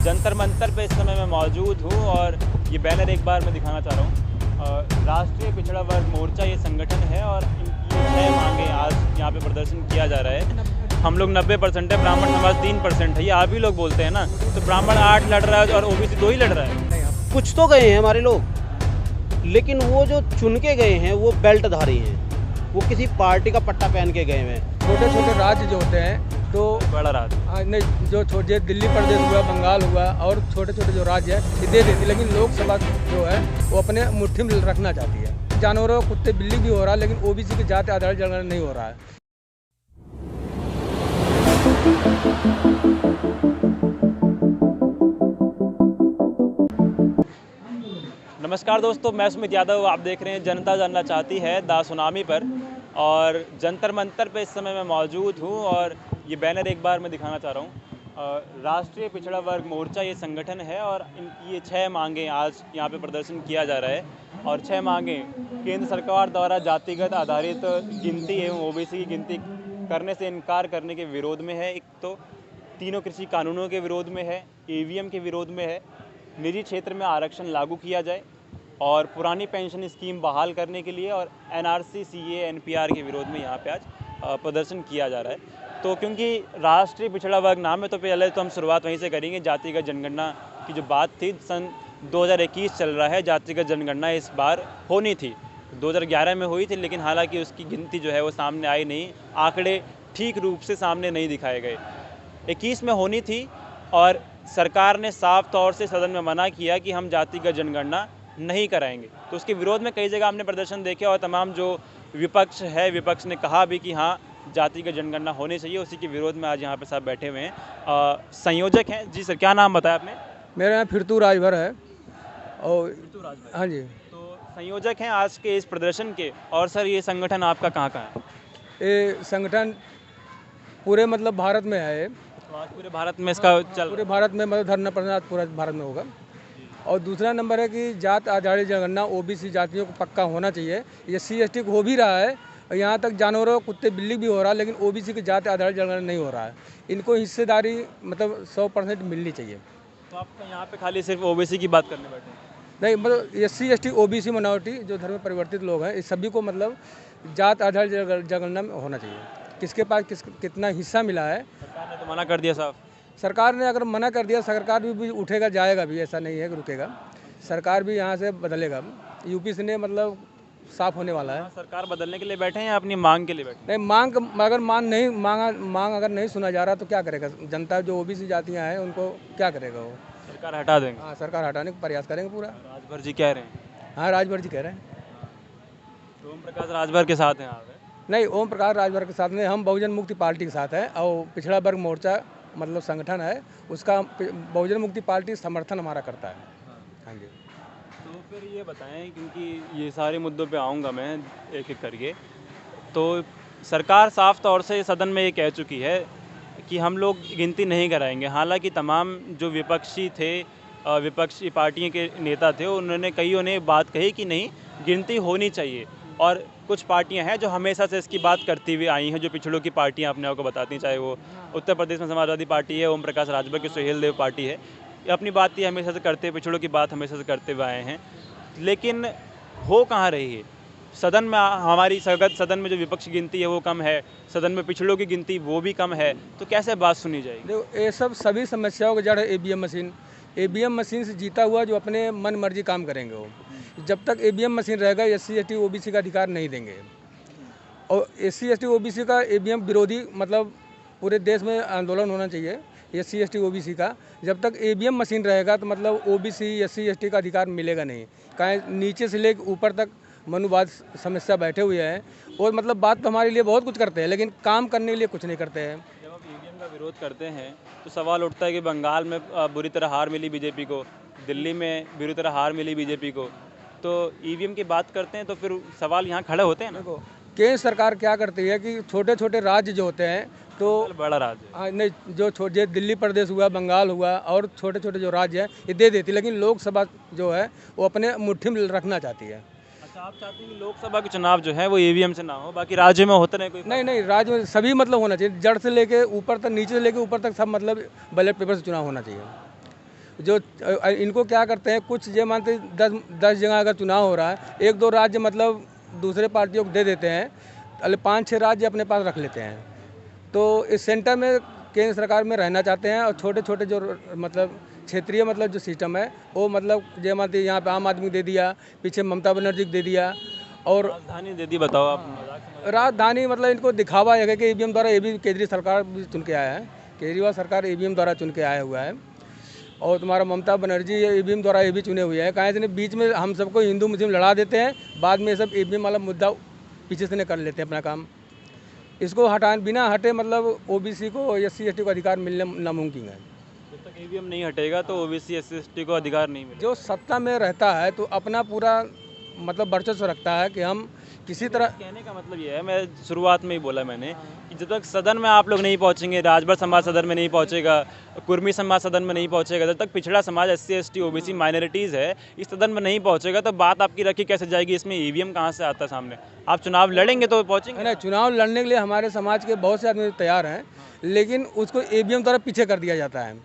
जंतर मंतर पे इस समय मैं मौजूद हूँ और ये बैनर एक बार मैं दिखाना चाह रहा हूँ। राष्ट्रीय पिछड़ा वर्ग मोर्चा ये संगठन है और इनकी 6 मांगे आज यहाँ पे प्रदर्शन किया जा रहा है। हम लोग 90% है, ब्राह्मण समाज 3% है। ये आप ही लोग बोलते हैं ना, तो ब्राह्मण 8 लड़ रहा है और ओबीसी 2 ही लड़ रहा है। कुछ तो गए हैं हमारे लोग, लेकिन वो जो चुन के गए हैं वो बेल्टधारी हैं, वो किसी पार्टी का पट्टा पहन के गए हैं। छोटे छोटे राज्य जो होते हैं तो बड़ा राज्य नहीं, जो छोटे दिल्ली प्रदेश हुआ, बंगाल हुआ और छोटे छोटे जो राज्य है ये दे देती, लेकिन लोकसभा जो है वो अपने मुट्ठी में रखना चाहती है। जानवरों कुत्ते बिल्ली भी हो रहा है, लेकिन ओबीसी की जाति आधारित जनगणना नहीं हो रहा है। नमस्कार दोस्तों, मैं सुमित यादव। आप देख रहे हैं जनता जानना चाहती है दा सुनामी पर, और जंतर मंतर पे इस समय मैं मौजूद हूँ और ये बैनर एक बार मैं दिखाना चाह रहा हूँ। राष्ट्रीय पिछड़ा वर्ग मोर्चा ये संगठन है और इनकी ये 6 मांगें आज यहाँ पे प्रदर्शन किया जा रहा है। और 6 मांगें केंद्र सरकार द्वारा जातिगत आधारित गिनती एवं ओबीसी की गिनती करने से इनकार करने के विरोध में है। एक तो तीनों कृषि कानूनों के विरोध में है, ईवीएम के विरोध में है, निजी क्षेत्र में आरक्षण लागू किया जाए और पुरानी पेंशन स्कीम बहाल करने के लिए, और एनआरसी, सीए, एनपीआर के विरोध में यहाँ पे आज प्रदर्शन किया जा रहा है। तो क्योंकि राष्ट्रीय पिछड़ा वर्ग नाम है, तो पहले तो हम शुरुआत वहीं से करेंगे। जातिगत जनगणना की जो बात थी, सन 2021 चल रहा है, जातिगत जनगणना इस बार होनी थी, 2011 में हुई थी, लेकिन हालांकि उसकी गिनती जो है वो सामने आई नहीं, आंकड़े ठीक रूप से सामने नहीं दिखाए गए। 21 में होनी थी और सरकार ने साफ तौर से सदन में मना किया कि हम जातिगत जनगणना नहीं कराएंगे। तो उसके विरोध में कई जगह हमने प्रदर्शन देखे और तमाम जो विपक्ष है, विपक्ष ने कहा भी कि हाँ जातिगत जनगणना होनी चाहिए। उसी के विरोध में आज यहाँ पे सब बैठे हुए हैं। संयोजक हैं जी, सर क्या नाम बताया आपने? मेरा यहाँ फिरतू राजभर है और हाँ जी। तो संयोजक हैं आज के इस प्रदर्शन के। और सर ये संगठन आपका कहाँ कहाँ है? ये संगठन पूरे मतलब भारत में है। तो आज पूरे भारत में इसका चल पूरे भारत में मतलब धरना प्रदर्शन पूरा भारत में होगा। और दूसरा नंबर है कि जात आधारित जनगणना ओबीसी जातियों को पक्का होना चाहिए। ये SC/ST हो भी रहा है, यहाँ तक जानवरों कुत्ते बिल्ली भी हो रहा है, लेकिन ओबीसी की जाति आधारित जनगणना नहीं हो रहा है। इनको हिस्सेदारी मतलब 100% मिलनी चाहिए। तो आप यहाँ पे खाली सिर्फ ओबीसी की बात करने बैठे हैं? नहीं, मतलब SC/ST OBC माइनॉरिटी जो धर्म परिवर्तित लोग हैं, इस सभी को मतलब जात आधारित जनगणना में होना चाहिए। किसके पास कितना हिस्सा मिला है। सरकार ने तो मना कर दिया साहब। सरकार ने अगर मना कर दिया, सरकार भी उठेगा जाएगा भी, ऐसा नहीं है कि रुकेगा। सरकार भी यहाँ से बदलेगा। यूपी से ने मतलब साफ होने वाला है। सरकार बदलने के लिए बैठे हैं या अपनी मांग के लिए बैठे हैं? नहीं, मांग अगर नहीं सुना जा रहा तो क्या करेगा जनता? जो ओबीसी जातियाँ हैं उनको क्या करेगा वो? सरकार हटा देंगे? हाँ, सरकार हटाने का प्रयास करेंगे पूरा। राजभर जी कह रहे हैं? हाँ, राजभर जी कह रहे हैं। तो ओम प्रकाश राजभर के साथ हैं आप? नहीं, ओम प्रकाश राजभर के साथ में हम बहुजन मुक्ति पार्टी के साथ है और पिछड़ा वर्ग मोर्चा मतलब संगठन है, उसका बहुजन मुक्ति पार्टी समर्थन हमारा करता है। हाँ जी। तो फिर ये बताएं, क्योंकि ये सारे मुद्दों पे आऊँगा मैं एक एक करके। तो सरकार साफ तौर से सदन में ये कह चुकी है कि हम लोग गिनती नहीं कराएंगे। हालांकि तमाम जो विपक्षी थे, विपक्षी पार्टियों के नेता थे, उन्होंने कईयों ने बात कही कि नहीं, गिनती होनी चाहिए। और कुछ पार्टियां हैं जो हमेशा से इसकी बात करती हुई आई हैं, जो पिछड़ों की पार्टियां अपने आप को बताती हैं, चाहे वो उत्तर प्रदेश में समाजवादी पार्टी है, ओम प्रकाश राजभर की सुहेल देव पार्टी है। ये अपनी बात ये हमेशा से करते, पिछड़ों की बात हमेशा से करते हुए आए हैं, लेकिन हो कहाँ रही है? सदन में हमारी सदन में जो विपक्ष गिनती है वो कम है, सदन में पिछड़ों की गिनती वो भी कम है, तो कैसे बात सुनी जाएगी? देखो, ये सब सभी समस्याओं का जड़ है ईवीएम मशीन से जीता हुआ जो अपने मन मर्जी काम करेंगे वो। जब तक ईवीएम मशीन रहेगा, SC/ST OBC का अधिकार नहीं देंगे। और SC/ST OBC का ईवीएम विरोधी मतलब पूरे देश में आंदोलन होना चाहिए SC/ST OBC का। जब तक ईवीएम मशीन रहेगा तो मतलब OBC SC/ST का अधिकार मिलेगा नहीं। कहीं नीचे से लेकर ऊपर तक मनुवाद समस्या बैठे हुए हैं और मतलब बात तो हमारे लिए बहुत कुछ करते हैं, लेकिन काम करने के लिए कुछ नहीं करते हैं। जब आप ईवीएम का विरोध करते हैं तो सवाल उठता है कि बंगाल में बुरी तरह हार मिली बीजेपी को, दिल्ली में बुरी तरह हार मिली बीजेपी को, तो ईवीएम की बात करते हैं तो फिर सवाल यहाँ खड़े होते हैं ना। देखो, केंद्र सरकार क्या करती है कि छोटे छोटे राज्य जो होते हैं तो बड़ा राज्य नहीं, जो छोटे दिल्ली प्रदेश हुआ, बंगाल हुआ और छोटे छोटे जो राज्य हैं ये दे देती, लेकिन लोकसभा जो है वो अपने मुट्ठी में रखना चाहती है। अच्छा, आप चाहते हैं कि लोकसभा के चुनाव जो है वो ईवीएम से ना हो, बाकी राज्य में होते रहे? कोई नहीं, राज्य में सभी मतलब होना चाहिए, जड़ से लेके ऊपर तक, नीचे से लेके ऊपर तक सब मतलब बैलेट पेपर से चुनाव होना चाहिए। जो इनको क्या करते हैं, कुछ ये मानते 10 जगह अगर चुनाव हो रहा है, 1-2 राज्य मतलब दूसरे पार्टियों को दे देते हैं, 5-6 राज्य अपने पास रख लेते हैं। तो इस सेंटर में केंद्र सरकार में रहना चाहते हैं और छोटे छोटे जो मतलब क्षेत्रीय मतलब जो सिस्टम है वो मतलब जय मानती यहाँ पे आम आदमी को दे दिया, पीछे ममता बनर्जी को दे दिया और राजधानी दे दी। बताओ आप। राजधानी मतलब इनको दिखावा है कि ईवीएम द्वारा, ये भी केजरीवाल सरकार भी चुन के आया है, केजरीवाल सरकार ईवीएम द्वारा चुन के आया हुआ है और तुम्हारा ममता बनर्जी ईवीएम द्वारा ये भी चुने हुए हैं। कहीं से बीच में हम सबको हिंदू मुस्लिम लड़ा देते हैं, बाद में सब ईवीएम वाला मुद्दा पीछे से कर लेते हैं अपना काम। इसको बिना हटे मतलब ओबीसी को SC/ST को अधिकार मिलना नामुमकिन है। जब तक ईवीएम नहीं हटेगा तो ओबीसी SC/ST को अधिकार नहीं मिलेगा। जो सत्ता में रहता है तो अपना पूरा मतलब वर्चस्व रखता है कि हम किसी तरह। कहने का मतलब ये है, मैं शुरुआत में ही बोला मैंने कि जब तक सदन में आप लोग नहीं पहुंचेंगे, राजभर समाज सदन में नहीं पहुंचेगा, कुर्मी समाज सदन में नहीं पहुंचेगा, जब तक पिछड़ा समाज SC/ST OBC माइनॉरिटीज़ है इस सदन में नहीं पहुंचेगा तो बात आपकी रखी कैसे जाएगी? इसमें ईवीएम कहाँ से आता है सामने? आप चुनाव लड़ेंगे तो पहुँचेंगे नहीं, चुनाव लड़ने के लिए हमारे समाज के बहुत से आदमी तैयार हैं, लेकिन उसको ईवीएम द्वारा पीछे कर दिया जाता है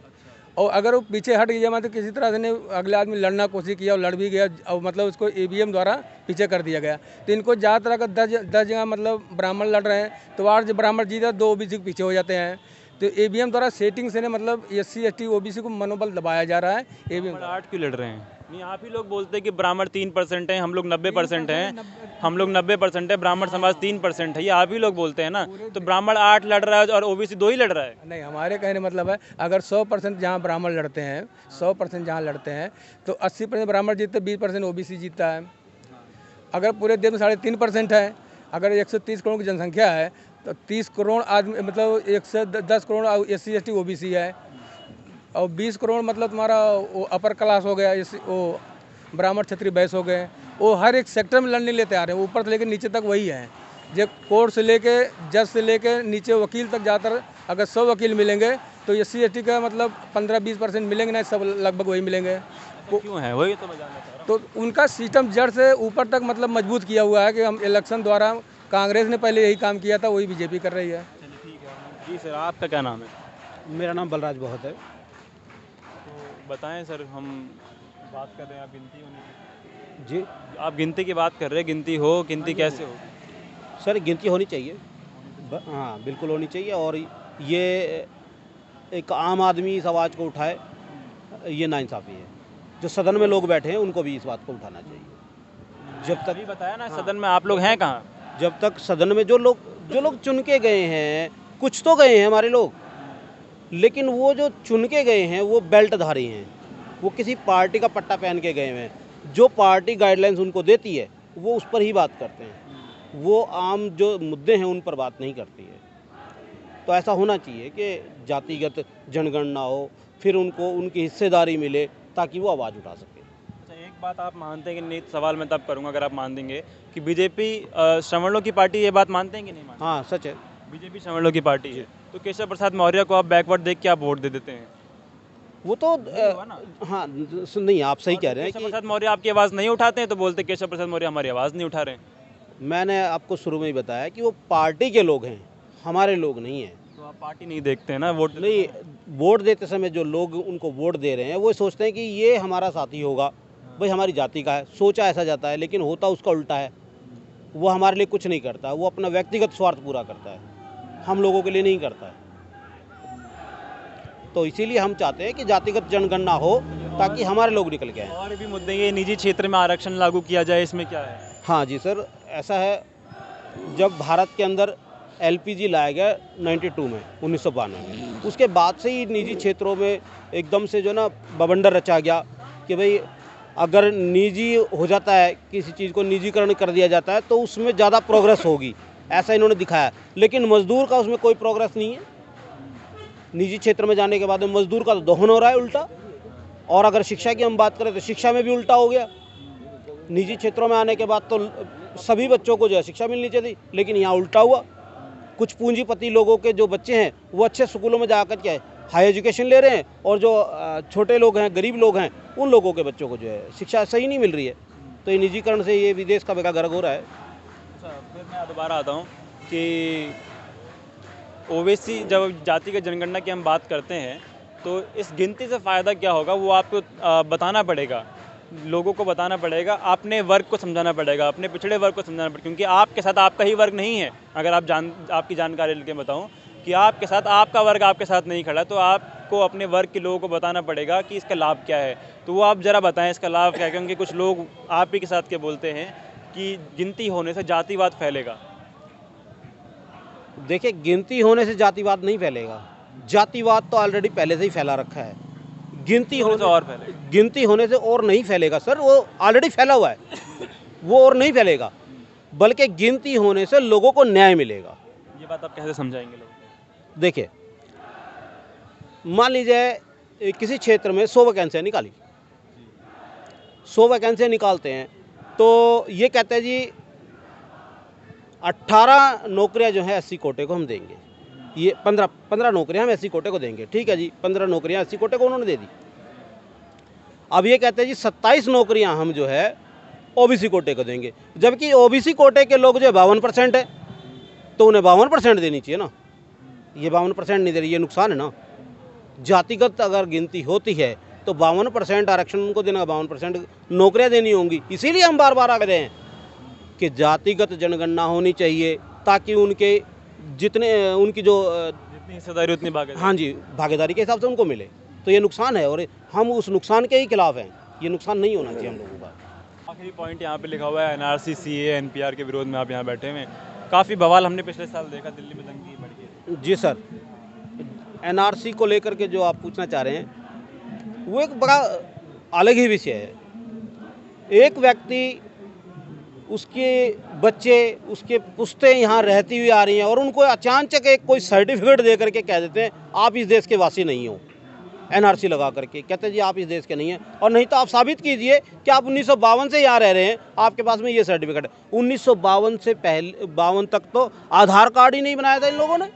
और अगर वो पीछे हट गया मतलब किसी तरह से ने अगले आदमी लड़ना कोशिश किया और लड़ भी गया और मतलब उसको ईवीएम द्वारा पीछे कर दिया गया। तो इनको ज़्यादातर अगर 10 जगह मतलब ब्राह्मण लड़ रहे हैं तो 8 ब्राह्मण जीता, 2 OBC के पीछे हो जाते हैं। तो ईवीएम द्वारा सेटिंग से ने मतलब SC/ST OBC को मनोबल दबाया जा रहा है। ईवीएम 8 क्यों लड़ रहे हैं? नहीं, आप ही लोग बोलते हैं कि ब्राह्मण 3% हैं, हम लोग 90% हैं, हम लोग 90% है, ब्राह्मण समाज 3% है, ये आप ही लोग बोलते हैं ना। तो ब्राह्मण 8 लड़ रहा है और OBC 2 ही लड़ रहा है। नहीं, हमारे कहने मतलब है अगर 100% जहाँ ब्राह्मण लड़ते हैं, 100% जहाँ लड़ते हैं तो 80% ब्राह्मण जीतते, 20% OBC जीतता है। अगर पूरे देश में 3.5% है, अगर 130 करोड़ की जनसंख्या है तो 30 करोड़ आदमी मतलब 110 करोड़ SC/ST OBC है और 20 करोड़ मतलब तुम्हारा वो अपर क्लास हो गया, वो ब्राह्मण क्षत्रिय वैश्य हो गए। वो हर एक सेक्टर में लड़ने लेते आ रहे हैं, ऊपर से लेकर नीचे तक वही है। जो कोर्ट से लेके जज से लेके नीचे वकील तक जाकर अगर 100 वकील मिलेंगे तो SC/ST का मतलब 15-20% मिलेंगे, नहीं सब लगभग वही मिलेंगे। क्यों है वही तो मैं जानना चाह रहा हूँ। तो उनका सिस्टम जड़ से ऊपर तक मतलब मजबूत किया हुआ है कि हम इलेक्शन द्वारा, कांग्रेस ने पहले यही काम किया था, वही BJP कर रही है। चलिए ठीक है जी सर, आपका क्या नाम है? मेरा नाम बलराज बहुत है। तो बताएं सर, हम बात कर रहे हैं, आप गिनती होने की जी आप गिनती की बात कर रहे हैं, गिनती हो, गिनती कैसे हो? सर, गिनती होनी चाहिए। हाँ, बिल्कुल होनी चाहिए और ये एक आम आदमी इस आवाज़ को उठाए, ये नाइंसाफ़ी है। जो सदन में लोग बैठे हैं उनको भी इस बात को उठाना चाहिए। जब तक अभी बताया ना सदन में आप लोग हैं कहाँ? जब तक सदन में जो लोग चुन के गए हैं, कुछ तो गए हैं हमारे लोग, लेकिन वो जो चुन के गए हैं वो बेल्टधारी हैं, वो किसी पार्टी का पट्टा पहन के गए हुए हैं। जो पार्टी गाइडलाइंस उनको देती है वो उस पर ही बात करते हैं, वो आम जो मुद्दे हैं उन पर बात नहीं करती है। तो ऐसा होना चाहिए कि जातिगत जनगणना हो, फिर उनको उनकी हिस्सेदारी मिले ताकि वो आवाज़ उठा सके। अच्छा, एक बात आप मानते हैं कि नहीं? सवाल मैं तब करूंगा अगर आप मान देंगे कि BJP श्रवण की पार्टी, ये बात मानते हैं कि नहीं मानते? हाँ, सच है। BJP श्रवण की पार्टी है, तो केशव प्रसाद मौर्य को आप बैकवर्ड देख के आप वोट दे देते हैं? वो तो हुआ ना? हाँ, नहीं, आप सही कह रहे हैं केशव प्रसाद मौर्य आपकी आवाज़ नहीं उठाते हैं तो बोलते केशव प्रसाद मौर्य हमारी आवाज़ नहीं उठा रहे हैं। मैंने आपको शुरू में ही बताया कि वो पार्टी के लोग हैं, हमारे लोग नहीं हैं। तो आप पार्टी नहीं देखते हैं ना, वोट नहीं, वोट देते समय जो लोग उनको वोट दे रहे हैं वो सोचते हैं कि ये हमारा साथी होगा, भाई हमारी जाति का है, सोचा ऐसा जाता है, लेकिन होता उसका उल्टा है। वो हमारे लिए कुछ नहीं करता, वो अपना व्यक्तिगत स्वार्थ पूरा करता है, हम लोगों के लिए नहीं करता है। तो इसीलिए हम चाहते हैं कि जातिगत जनगणना हो ताकि हमारे लोग निकल के आएँ। और भी मुद्दे, ये निजी क्षेत्र में आरक्षण लागू किया जाए, इसमें क्या है? हाँ जी सर, ऐसा है, जब भारत के अंदर LPG लाया गया 92 में, 1992 में, उसके बाद से ही निजी क्षेत्रों में एकदम से जो ना बवंडर रचा गया कि भाई अगर निजी हो जाता है, किसी चीज़ को निजीकरण कर दिया जाता है तो उसमें ज़्यादा प्रोग्रेस होगी, ऐसा इन्होंने दिखाया। लेकिन मजदूर का उसमें कोई प्रोग्रेस नहीं है। निजी क्षेत्र में जाने के बाद में मजदूर का तो दोहन हो रहा है उल्टा। और अगर शिक्षा की हम बात करें तो शिक्षा में भी उल्टा हो गया। निजी क्षेत्रों में आने के बाद तो सभी बच्चों को जो है शिक्षा मिलनी चाहिए, लेकिन यहाँ उल्टा हुआ। कुछ पूंजीपति लोगों के जो बच्चे हैं वो अच्छे स्कूलों में जाकर क्या है हाई एजुकेशन ले रहे हैं, और जो छोटे लोग हैं, गरीब लोग हैं, उन लोगों के बच्चों को जो है शिक्षा सही नहीं मिल रही है। तो ये निजीकरण से ये विदेश का बेगा गर्क हो रहा है। अच्छा, फिर मैं दोबारा आता हूँ कि OBC जब जातिगत जनगणना की हम बात करते हैं तो इस गिनती से फ़ायदा क्या होगा वो आपको बताना पड़ेगा, लोगों को बताना पड़ेगा, अपने वर्ग को समझाना पड़ेगा, अपने पिछड़े वर्ग को समझाना पड़ेगा, क्योंकि आपके साथ आपका ही वर्ग नहीं है। अगर आपकी जानकारी लेके बताऊं कि आपके साथ आपका वर्ग आपके साथ नहीं खड़ा, तो आपको अपने वर्ग के लोगों को बताना पड़ेगा कि इसका लाभ क्या है। तो वो आप ज़रा बताएं इसका लाभ क्या है, क्योंकि कुछ लोग आप ही के साथ के बोलते हैं कि गिनती होने से जातिवाद फैलेगा। देखिए, गिनती होने से जातिवाद नहीं फैलेगा, जातिवाद तो ऑलरेडी पहले से ही फैला रखा है। गिनती होने से और फैलेगा। गिनती होने से और नहीं फैलेगा सर, वो ऑलरेडी फैला हुआ है, वो और नहीं फैलेगा, बल्कि गिनती होने से लोगों को न्याय मिलेगा। ये बात आप कैसे समझाएंगे लोगों को? देखिए, मान लीजिए किसी क्षेत्र में 100 वैकेंसियाँ निकाली, 100 वैकेंसियाँ निकालते हैं तो ये कहते हैं जी 18 नौकरियां जो हैं एससी कोटे को हम देंगे, ये 15 नौकरियां हम एससी कोटे को देंगे। ठीक है जी, 15 नौकरियां एससी कोटे को उन्होंने दे दी। अब ये कहते हैं जी 27 नौकरियां हम जो है ओबीसी कोटे को देंगे, जबकि ओबीसी कोटे के लोग जो 52% है, तो उन्हें 52% देनी चाहिए ना। ये 52% नहीं दे रही, ये नुकसान है ना। जातिगत अगर गिनती होती है तो 52% आरक्षण उनको देना, 52% नौकरियां देनी होंगी। इसीलिए हम बार बार आ रहे हैं कि जातिगत जनगणना होनी चाहिए, ताकि उनके उनकी जो जितनी हिस्सेदारी उतनी भागीदारी। हाँ जी, भागीदारी के हिसाब से उनको मिले। तो ये नुकसान है और हम उस नुकसान के ही खिलाफ हैं। ये नुकसान नहीं होना चाहिए हम लोगों का। आखिरी पॉइंट यहाँ पे लिखा हुआ है एनआरसी सीए एनपीआर के विरोध में आप यहाँ बैठे हुए हैं। काफ़ी बवाल हमने पिछले साल देखा, दिल्ली में दंगे भड़के। जी सर, एनआरसी को लेकर के जो आप पूछना चाह रहे हैं वो एक बड़ा अलग ही विषय है। एक व्यक्ति, उसके बच्चे, उसके पुश्तें यहाँ रहती हुई आ रही हैं और उनको अचानक एक कोई सर्टिफिकेट दे करके कह देते हैं आप इस देश के वासी नहीं हो। एनआरसी लगा करके कहते हैं जी आप इस देश के नहीं हैं, और नहीं तो आप साबित कीजिए कि आप 1952 से यहाँ रह रहे हैं, आपके पास में ये सर्टिफिकेट है। 1952 से पहले 52 तक तो आधार कार्ड ही नहीं बनाया था इन लोगों ने।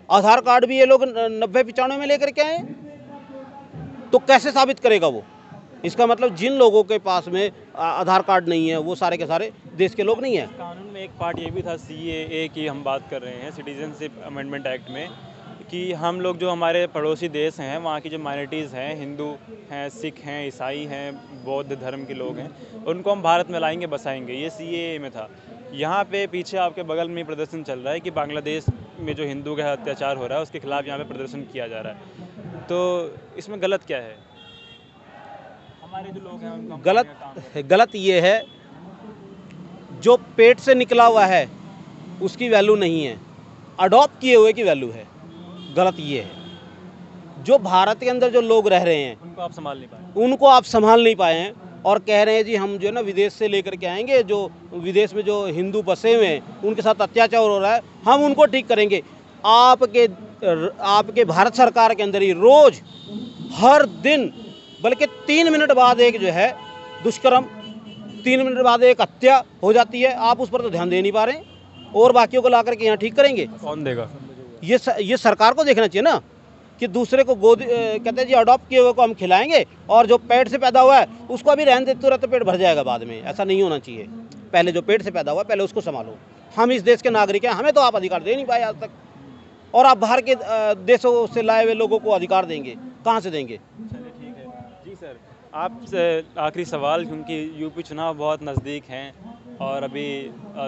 आधार कार्ड भी ये लोग 90-95 में लेकर के आए, तो कैसे साबित करेगा वो? इसका मतलब जिन लोगों के पास में आधार कार्ड नहीं है वो सारे के सारे देश के लोग नहीं हैं। कानून में एक पार्ट ये भी था सीएए की हम बात कर रहे हैं, सिटीजनशिप अमेंडमेंट एक्ट में, कि हम लोग जो हमारे पड़ोसी देश हैं वहाँ की जो माइनॉरिटीज़ हैं, हिंदू हैं, सिख हैं, ईसाई हैं, बौद्ध धर्म के लोग हैं, उनको हम भारत में लाएंगे, बसाएंगे। ये सीएए में था। यहाँ पे पीछे आपके बगल में प्रदर्शन चल रहा है कि बांग्लादेश में जो हिंदू का अत्याचार हो रहा है उसके खिलाफ यहाँ पे प्रदर्शन किया जा रहा है। तो इसमें गलत क्या है? हमारे जो लोग हैं उनको गलत ये है, जो पेट से निकला हुआ है उसकी वैल्यू नहीं है, अडॉप्ट किए हुए की वैल्यू है। गलत ये है, जो भारत के अंदर जो लोग रह रहे हैं उनको आप संभाल नहीं पाए, उनको आप संभाल नहीं पाए हैं और कह रहे हैं जी हम जो है ना विदेश से लेकर के आएंगे, जो विदेश में जो हिंदू बसे हुए हैं उनके साथ अत्याचार हो रहा है, हम उनको ठीक करेंगे। आपके भारत सरकार के अंदर ही रोज हर दिन, बल्कि 3 मिनट बाद एक जो है दुष्कर्म, 3 मिनट बाद एक हत्या हो जाती है। आप उस पर तो ध्यान दे नहीं पा रहे हैं और बाकियों को ला करके यहाँ ठीक करेंगे। कौन देगा? ये सरकार को देखना चाहिए ना कि दूसरे को गोद कहते हैं जी अडॉप्ट किए हुए को हम खिलाएंगे और जो पेट से पैदा हुआ है उसको अभी रहने देते रहते पेट भर जाएगा बाद में। ऐसा नहीं होना चाहिए। पहले जो पेट से पैदा हुआ पहले उसको संभालो। हम इस देश के नागरिक हैं, हमें तो आप अधिकार दे नहीं पाए आज तक, और आप बाहर के देशों से लाए हुए लोगों को अधिकार देंगे, कहाँ से देंगे? चलिए ठीक है जी सर। आपसे आखिरी सवाल, क्योंकि यूपी चुनाव बहुत नज़दीक हैं और अभी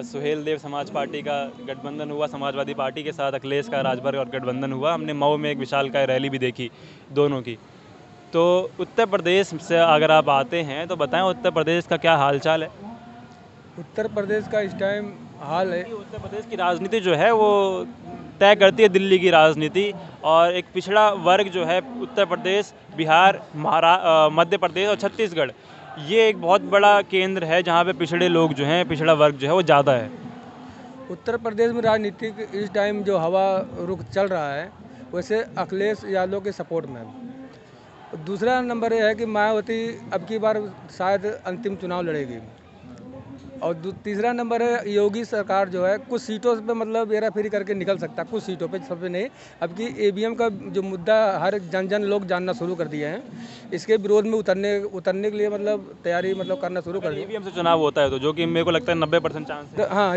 सुहेल देव समाज पार्टी का गठबंधन हुआ समाजवादी पार्टी के साथ, अखिलेश का राजभर और गठबंधन हुआ। हमने मऊ में एक विशालकाय रैली भी देखी दोनों की। तो उत्तर प्रदेश से अगर आप आते हैं तो बताएं उत्तर प्रदेश का क्या हाल चाल है? उत्तर प्रदेश का इस टाइम हाल है, उत्तर प्रदेश की राजनीति जो है वो तय करती है दिल्ली की राजनीति, और एक पिछड़ा वर्ग जो है उत्तर प्रदेश, बिहार, मध्य प्रदेश और छत्तीसगढ़, ये एक बहुत बड़ा केंद्र है जहाँ पे पिछड़े लोग जो हैं, पिछड़ा वर्ग जो है वो ज़्यादा है। उत्तर प्रदेश में राजनीतिक इस टाइम जो हवा रुख चल रहा है वैसे अखिलेश यादव के सपोर्ट में। दूसरा नंबर ये है कि मायावती अब की बार शायद अंतिम चुनाव लड़ेगी, और तीसरा नंबर है योगी सरकार जो है कुछ सीटों पे मतलब हेरा फेरी करके निकल सकता है, कुछ सीटों पे, सब पे नहीं। अब की ईवीएम का जो मुद्दा हर जन लोग जानना शुरू कर दिए हैं, इसके विरोध में उतरने के लिए मतलब तैयारी मतलब करना शुरू कर दी। ईवीएम से चुनाव होता है तो जो कि मेरे को लगता है 90% चांस है। हाँ,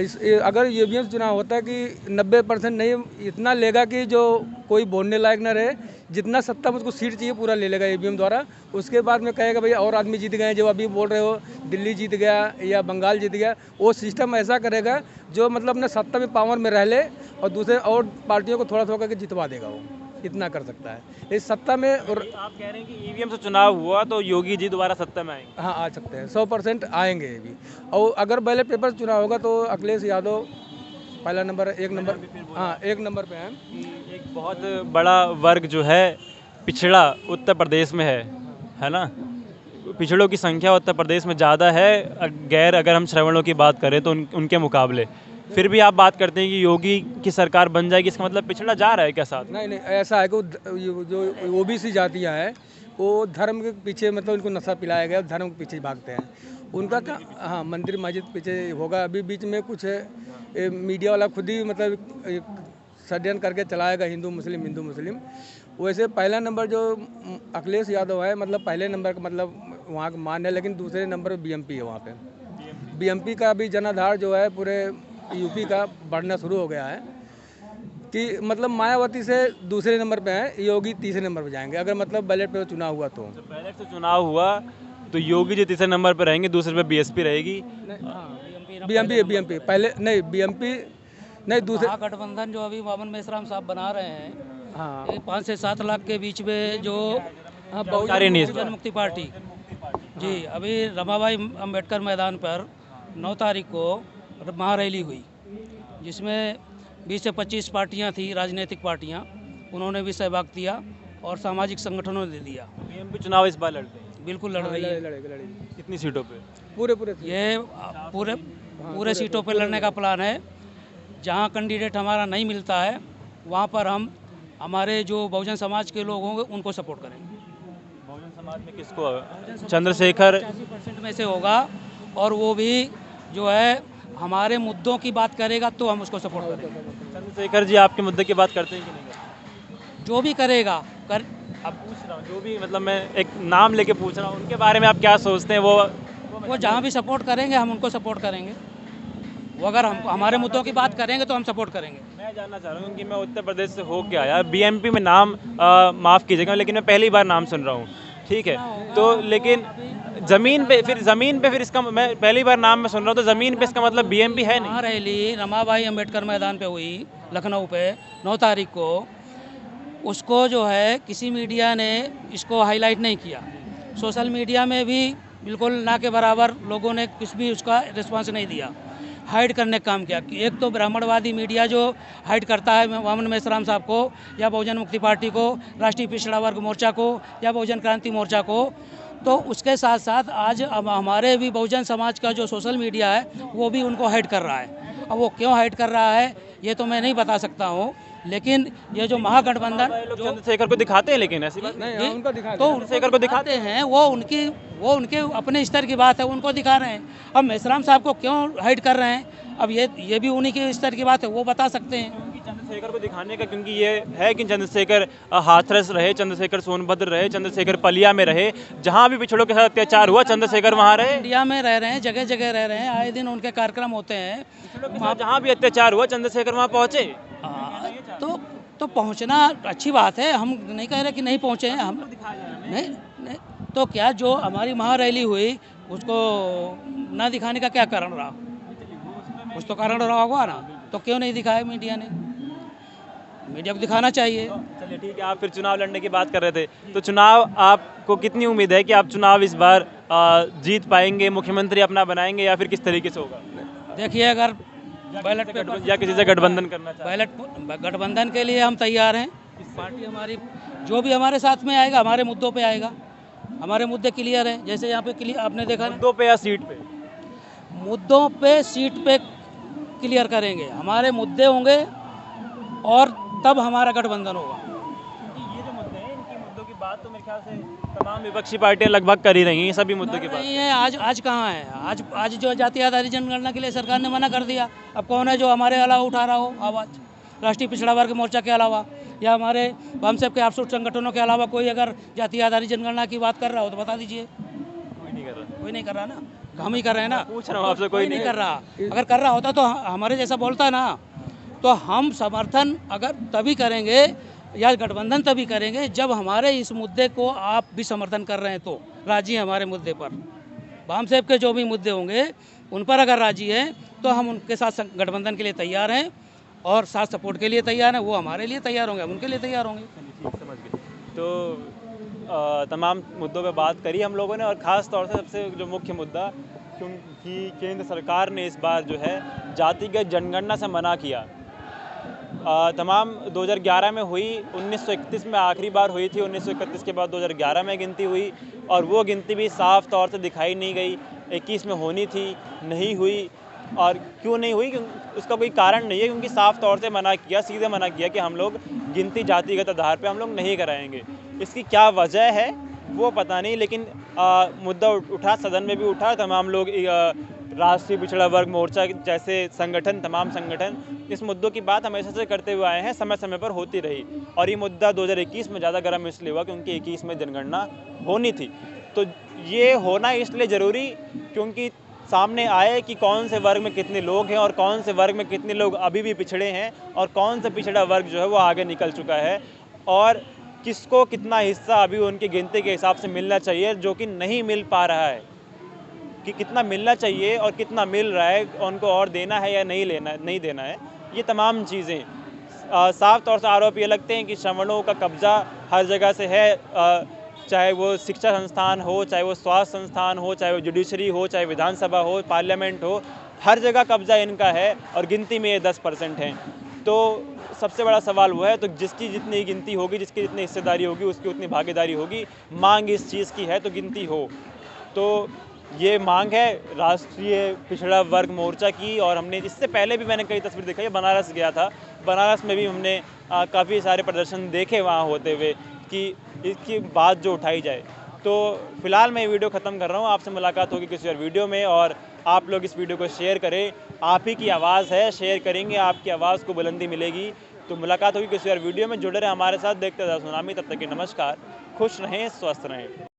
अगर ईवीएम से चुनाव होता है कि 90% नहीं, इतना लेगा कि जो कोई बोलने लायक न रहे, जितना सत्ता मुझको सीट चाहिए पूरा ले लेगा ईवीएम द्वारा। उसके बाद में कहेगा भाई और आदमी जीत गए, जो अभी बोल रहे हो दिल्ली जीत गया या बंगाल जीत गया, वो सिस्टम ऐसा करेगा जो मतलब अपने सत्ता में पावर में रह ले और दूसरे और पार्टियों को थोड़ा थोड़ा करके जितवा देगा। वो इतना कर सकता है इस सत्ता में। और आप कह रहे हैं कि ईवीएम से चुनाव हुआ तो योगी जी दोबारा सत्ता में आएंगे? हाँ, आ सकते हैं, 100% आएंगे ये भी। और अगर बैलेट पेपर से चुनाव होगा तो अखिलेश यादव पहला नंबर, एक नंबर, हाँ, एक नंबर पे हैं। एक बहुत बड़ा वर्ग जो है पिछड़ा उत्तर प्रदेश में है ना? पिछड़ों की संख्या उत्तर प्रदेश में ज़्यादा है गैर अगर हम श्रवणों की बात करें तो उनके मुकाबले। फिर भी आप बात करते हैं कि योगी की सरकार बन जाएगी, इसका मतलब पिछड़ा जा रहा है क्या साथ? नहीं नहीं, ऐसा है कि जो ओबीसी जातियाँ हैं वो धर्म के पीछे, मतलब उनको नशा पिलाया गया, धर्म के पीछे भागते हैं। उनका क्या, हाँ, मंदिर मस्जिद पीछे होगा। अभी बीच में कुछ मीडिया वाला खुद ही मतलब षड्यंत्र करके चलाएगा हिंदू मुस्लिम। वैसे पहला नंबर जो अखिलेश यादव है, मतलब पहले नंबर का मतलब वहाँ का मान है, लेकिन दूसरे नंबर पर बीएमपी है। वहाँ पे बीएमपी का भी जनाधार जो है पूरे यूपी का बढ़ना शुरू हो गया है कि मतलब मायावती से दूसरे नंबर पे है, योगी तीसरे नंबर पे जाएंगे अगर मतलब बैलेट पे चुनाव हुआ तो। बैलेट से चुनाव हुआ तो योगी जी तीसरे नंबर पर रहेंगे, दूसरे पे बीएसपी रहेगी। बीएमपी पहले नहीं, बीएमपी नहीं, दूसरे गठबंधन जो अभी वामन मेश्राम साहब बना रहे हैं, हाँ, 5 से 7 लाख के बीच में जो बहुजन मुक्ति पार्टी जी, अभी रमाबाई अंबेडकर मैदान पर 9 तारीख को महारैली हुई, जिसमें 20 से 25 पार्टियां थी, राजनीतिक पार्टियां, उन्होंने भी सहभाग दिया और सामाजिक संगठनों ने दिया। बीएमपी चुनाव इस बार लड़ते हैं? बिल्कुल लड़ रही है। लड़ेगी। कितनी सीटों पे? पूरे पूरे सीटों पर लड़ने का प्लान है। जहां कैंडिडेट हमारा नहीं मिलता है वहां पर हम हमारे जो बहुजन समाज के लोग होंगे उनको सपोर्ट करेंगे। बहुजन समाज में किसको? चंद्रशेखर 85% में से होगा और वो भी जो है हमारे मुद्दों की बात करेगा तो हम उसको सपोर्ट करेंगे। चंद्रशेखर जी आपके मुद्दे की बात करते हैं कि नहीं करते? जो भी करेगा अब पूछ रहा हूँ, जो भी मतलब मैं एक नाम लेके पूछ रहा हूँ, उनके बारे में आप क्या सोचते हैं? वो जहाँ भी सपोर्ट करेंगे हम उनको सपोर्ट करेंगे। वो अगर हम हमारे मुद्दों की बात करेंगे तो हम सपोर्ट करेंगे। मैं जानना चाह रहा हूँ कि मैं उत्तर प्रदेश से होके आया, बीएमपी में नाम माफ़ कीजिएगा लेकिन मैं पहली बार नाम सुन रहा हूँ, ठीक है? तो लेकिन ज़मीन पे फिर इसका, मैं पहली बार नाम में सुन रहा हूँ, तो ज़मीन पे इसका मतलब बीएमपी है नहीं? रैली रमाबाई अंबेडकर मैदान पे हुई लखनऊ पे 9 तारीख को, उसको जो है किसी मीडिया ने इसको हाईलाइट नहीं किया। सोशल मीडिया में भी बिल्कुल ना के बराबर लोगों ने कुछ भी उसका रिस्पांस नहीं दिया, हाइड करने का काम किया। एक तो ब्राह्मणवादी मीडिया जो हाइड करता है वामन मेश्राम साहब को या बहुजन मुक्ति पार्टी को, राष्ट्रीय पिछड़ा वर्ग मोर्चा को या बहुजन क्रांति मोर्चा को, तो उसके साथ साथ आज अब हमारे भी बहुजन समाज का जो सोशल मीडिया है वो भी उनको हाइड कर रहा है। अब वो क्यों हाइड कर रहा है ये तो मैं नहीं बता सकता हूँ, लेकिन ये जो महागठबंधन लोग चंद्रशेखर को दिखाते हैं, लेकिन ऐसी बात नहीं, उनका दिखाते तो चंद्रशेखर को दिखाते हैं, वो उनके अपने स्तर की बात है, उनको दिखा रहे हैं। अब मेश्राम साहब को क्यों हाइड कर रहे हैं, अब ये भी उन्हीं के स्तर की बात है, वो बता सकते हैं। चंद्रशेखर को दिखाने का क्योंकि ये है कि चंद्रशेखर हाथरस रहे, चंद्रशेखर सोनभद्र रहे, चंद्रशेखर पलिया में रहे, जहाँ भी पिछड़ों के साथ अत्याचार हुआ चंद्रशेखर वहाँ रहे। इंडिया में रह रहे हैं, जगह जगह रह रहे हैं, आए दिन उनके कार्यक्रम होते हैं, जहाँ भी अत्याचार हुआ चंद्रशेखर वहाँ पहुँचे। तो पहुंचना अच्छी बात है, हम नहीं कह रहे कि नहीं पहुंचे हैं, हम नहीं तो क्या जो हमारी महारैली हुई उसको ना दिखाने का क्या कारण रहा? कुछ तो कारण रहा होगा ना, तो क्यों नहीं दिखाया मीडिया ने? मीडिया को दिखाना चाहिए। चलिए ठीक है, आप फिर चुनाव लड़ने की बात कर रहे थे, तो चुनाव आपको कितनी उम्मीद है कि आप चुनाव इस बार जीत पाएंगे, मुख्यमंत्री अपना बनाएंगे या फिर किस तरीके से होगा? देखिए, अगर बैलेट पेपर या किसी से गठबंधन करना चाहिए? बैलेट गठबंधन के लिए हम तैयार हैं। पार्टी हमारी जो भी हमारे साथ में आएगा हमारे मुद्दों पे आएगा, हमारे मुद्दे क्लियर हैं। जैसे यहाँ पे क्लियर आपने देखा, मुद्दों पे या सीट पे? मुद्दों पे सीट पे क्लियर करेंगे, हमारे मुद्दे होंगे और तब हमारा गठबंधन होगा। ये जो मुद्दे हैं, इनकी मुद्दों की बात तो मेरे ख्याल से तमाम विपक्षी पार्टियां लगभग कर ही रही हैं, सभी मुद्दों की बात नहीं है। आज कहाँ है? आज जो जाति आधारित जनगणना के लिए सरकार ने मना कर दिया। अब कौन है जो हमारे अलावा उठा रहा हो आवाज़? राष्ट्रीय पिछड़ा वर्ग मोर्चा के अलावा या हमारे वामसेप के आफसुट संगठनों के अलावा कोई अगर जाति आधारित जनगणना की बात कर रहा हो तो बता दीजिए। कोई नहीं कर रहा। कोई नहीं कर रहा ना, हम ही कर रहे हैं ना। पूछ रहा हूँ आपसे, कोई नहीं कर रहा। अगर कर रहा होता तो हमारे जैसा बोलता ना, तो हम समर्थन अगर तभी करेंगे या गठबंधन तभी करेंगे जब हमारे इस मुद्दे को आप भी समर्थन कर रहे हैं, तो राजी हैं हमारे मुद्दे पर। वाम साहब के जो भी मुद्दे होंगे उन पर अगर राजी हैं तो हम उनके साथ गठबंधन के लिए तैयार हैं और साथ सपोर्ट के लिए तैयार हैं। वो हमारे लिए तैयार होंगे, हम उनके लिए तैयार होंगे। समझ गए। तो तमाम मुद्दों पे बात करी हम लोगों ने, और ख़ास तौर से सबसे जो मुख्य मुद्दा, क्योंकि केंद्र सरकार ने इस बार जो है जातिगत जनगणना से मना किया। तमाम 2011 में हुई, 1931 में आखिरी बार हुई थी, 1931 के बाद 2011 में गिनती हुई, और वो गिनती भी साफ तौर से दिखाई नहीं गई। 21 में होनी थी, नहीं हुई। और क्यों नहीं हुई, उसका कोई कारण नहीं है, क्योंकि साफ तौर से मना किया, सीधे मना किया कि हम लोग गिनती जातिगत आधार पे हम लोग नहीं कराएंगे। इसकी क्या वजह है वो पता नहीं, लेकिन मुद्दा उठा, सदन में भी उठा। तमाम लोग, राष्ट्रीय पिछड़ा वर्ग मोर्चा जैसे संगठन, तमाम संगठन इस मुद्दों की बात हमेशा से करते हुए आए हैं, समय समय पर होती रही। और ये मुद्दा 2021 में ज़्यादा गर्म इसलिए हुआ क्योंकि 21 में जनगणना होनी थी। तो ये होना इसलिए ज़रूरी क्योंकि सामने आए कि कौन से वर्ग में कितने लोग हैं और कौन से वर्ग में कितने लोग अभी भी पिछड़े हैं, और कौन सा पिछड़ा वर्ग जो है वो आगे निकल चुका है, और किसको कितना हिस्सा अभी उनकी गिनती के हिसाब से मिलना चाहिए जो कि नहीं मिल पा रहा है, कि कितना मिलना चाहिए और कितना मिल रहा है, उनको और देना है या नहीं देना है। ये तमाम चीज़ें साफ तौर से आरोप ये लगते हैं कि श्रवणों का कब्जा हर जगह से है, चाहे वो शिक्षा संस्थान हो, चाहे वो स्वास्थ्य संस्थान हो, चाहे वो जुडिशरी हो, चाहे विधानसभा हो, पार्लियामेंट हो, हर जगह कब्जा इनका है, और गिनती में ये 10% हैं। तो सबसे बड़ा सवाल वो है, तो जिसकी जितनी गिनती होगी, जिसकी जितनी हिस्सेदारी होगी, उसकी उतनी भागीदारी होगी। मांग इस चीज़ की है तो गिनती हो। तो ये मांग है राष्ट्रीय पिछड़ा वर्ग मोर्चा की, और हमने इससे पहले भी मैंने कई तस्वीर दिखाई, बनारस गया था, बनारस में भी हमने काफ़ी सारे प्रदर्शन देखे वहाँ होते हुए कि इसकी बात जो उठाई जाए। तो फिलहाल मैं ये वीडियो ख़त्म कर रहा हूँ, आपसे मुलाकात होगी किसी और वीडियो में, और आप लोग इस वीडियो को शेयर करें। आप ही की आवाज़ है, शेयर करेंगे आपकी आवाज़ को बुलंदी मिलेगी। तो मुलाकात होगी किसी और वीडियो में, जुड़े रहें हमारे साथ, देखते रहे सुनामी। तब तक के नमस्कार, खुश रहें, स्वस्थ रहें।